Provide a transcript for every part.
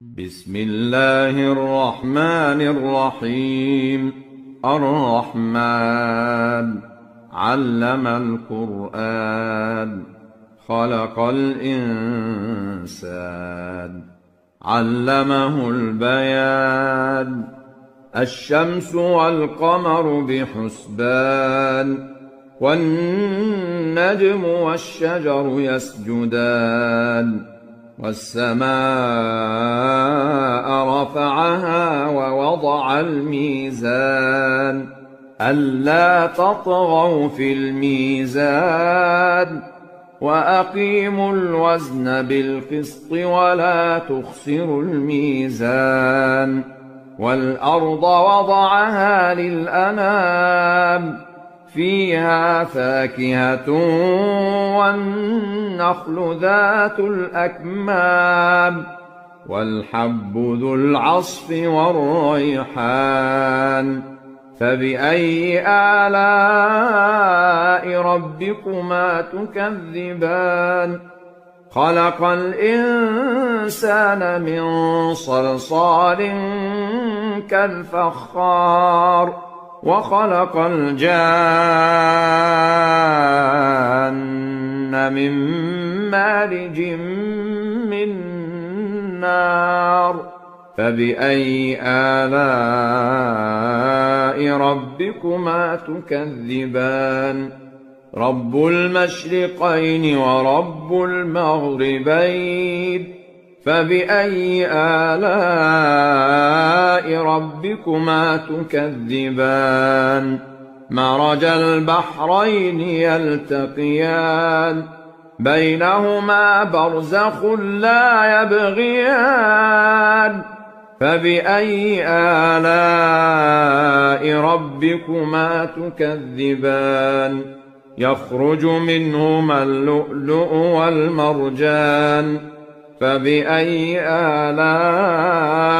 بسم الله الرحمن الرحيم. الرحمن علم القرآن خلق الإنسان علمه البيان. الشمس والقمر بحسبان والنجم والشجر يسجدان والسماء رفعها ووضع الميزان ألا تطغوا في الميزان وأقيموا الوزن بالقسط ولا تخسروا الميزان. والأرض وضعها للأنام فيها فاكهة والنخل ذات الأكمام والحب ذو العصف والريحان. فبأي آلاء ربكما تكذبان؟ خلق الإنسان من صلصال كالفخار وخلق الجان من مارج من نار. فبأي آلاء ربكما تكذبان؟ رب المشرقين ورب المغربين. فبأي آلاء ربكما تكذبان؟ مرج البحرين يلتقيان بينهما برزخ لا يبغيان. فبأي آلاء ربكما تكذبان؟ يخرج منهما اللؤلؤ والمرجان. فبأي آلاء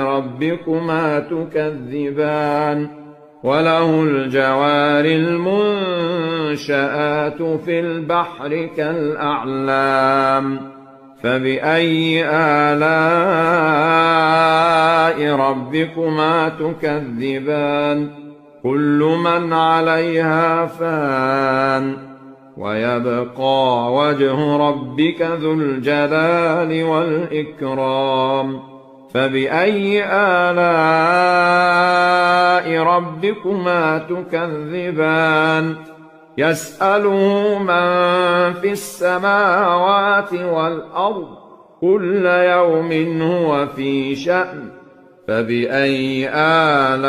ربكما تكذبان؟ وله الجوار المنشآت في البحر كالأعلام. فبأي آلاء ربكما تكذبان؟ كل من عليها فان ويبقى وجه ربك ذو الجلال والإكرام. فبأي آلاء ربكما تكذبان؟ يسأله من في السماوات والأرض كل يوم هو في شأن. فبأي آلاء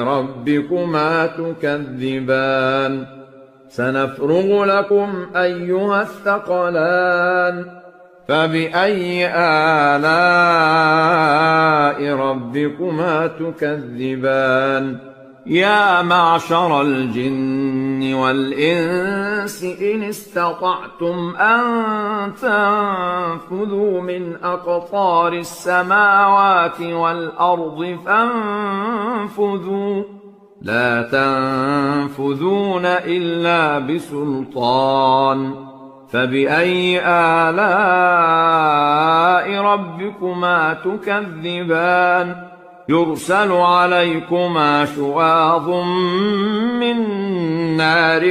ربكما تكذبان؟ سنفرغ لكم أيها الثقلان. فبأي آلاء ربكما تكذبان؟ يا معشر الجن والإنس إن استطعتم أن تنفذوا من أقطار السماوات والأرض فانفذوا لا تنفذون إلا بسلطان. فبأي آلاء ربكما تكذبان؟ يرسل عليكما شواظ من نار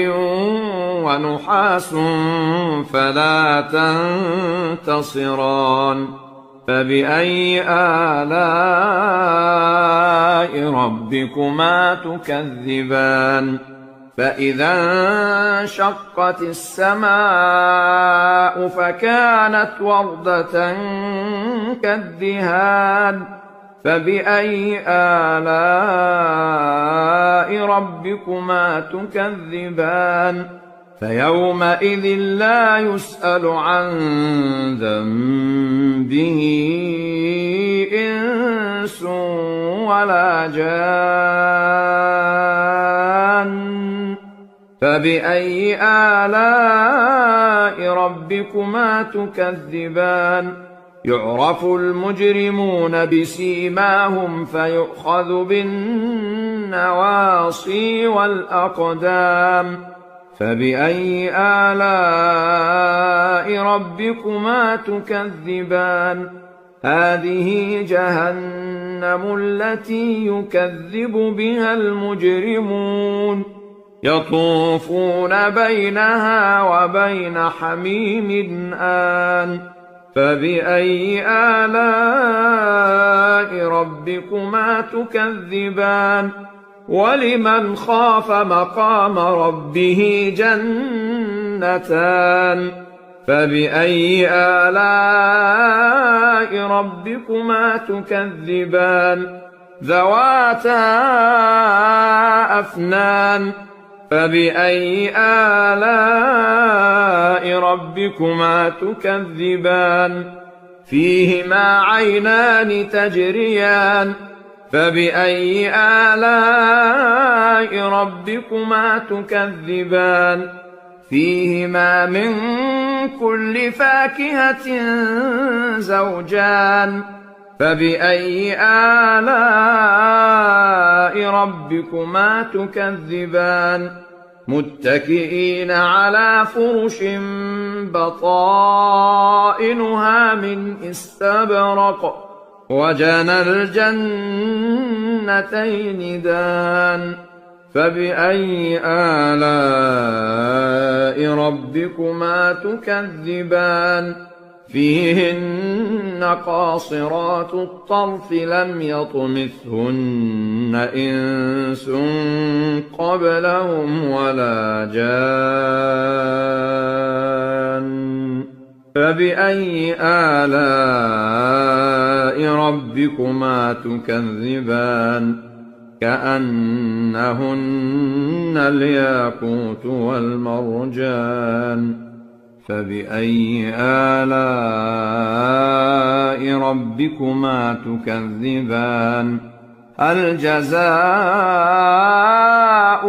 ونحاس فلا تنتصران. فبأي آلاء ربكما تكذبان؟ فإذا انشقت السماء فكانت وردة كالدهان. فبأي آلاء ربكما تكذبان؟ فيومئذ لا يسأل عن ذنبه إنس ولا جان. فبأي آلاء ربكما تكذبان؟ يعرف المجرمون بسيماهم فيؤخذ بالنواصي والأقدام. فبأي آلاء ربكما تكذبان هذه جهنم التي يكذب بها المجرمون يطوفون بينها وبين حميم آن فبأي آلاء ربكما تكذبان ولمن خاف مقام ربه جنتان فبأي آلاء ربكما تكذبان ذواتا أفنان فبأي آلاء ربكما تكذبان فيهما عينان تجريان فبأي آلاء ربكما تكذبان فيهما من كل فاكهة زوجان فبأي آلاء ربكما تكذبان متكئين على فرش بطائنها من استبرق وجنى الجنتين دان فبأي آلاء ربكما تكذبان فيهن قاصرات الطرف لم يطمثهن إنس قبلهم ولا جان فبأي آلاء ربكما تكذبان كأنهن الياقوت والمرجان فبأي آلاء ربكما تكذبان هل جزاء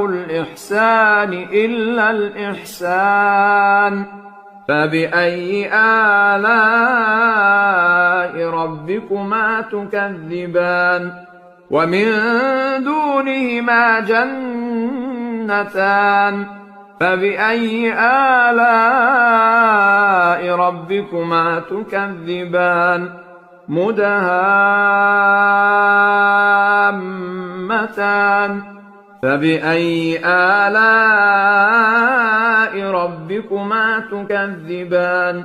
الإحسان إلا الإحسان فبأي آلاء ربكما تكذبان ومن دونهما جنتان فبأي آلاء ربكما تكذبان مدهامتان فبأي آلاء ربكما تكذبان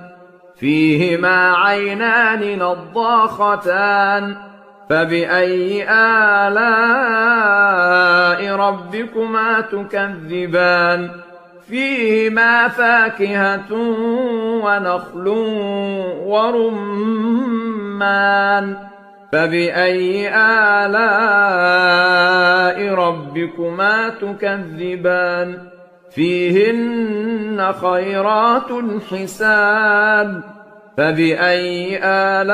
فيهما عينان نضاختان فبأي آلاء ربكما تكذبان فيهما فاكهة ونخل ورمان فبأي آلاء ربكما تكذبان فيهن خيرات حسان فبأي آلاء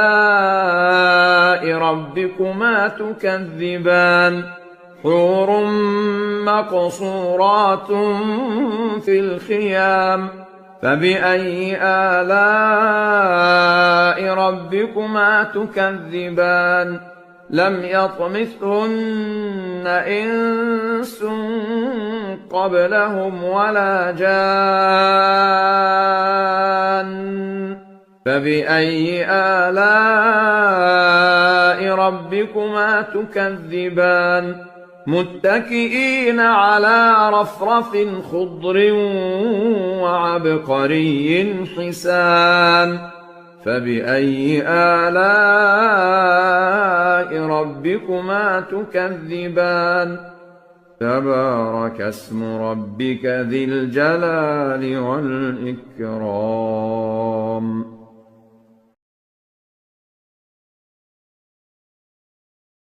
ربكما تكذبان حور مقصورات في الخيام فبأي آلاء ربكما تكذبان لم يطمثهن إنس قبلهم ولا جان فبأي آلاء ربكما تكذبان متكئين على رفرف خضر وعبقري حسان فبأي آلاء ربكما تكذبان تبارك اسم ربك ذي الجلال والإكرام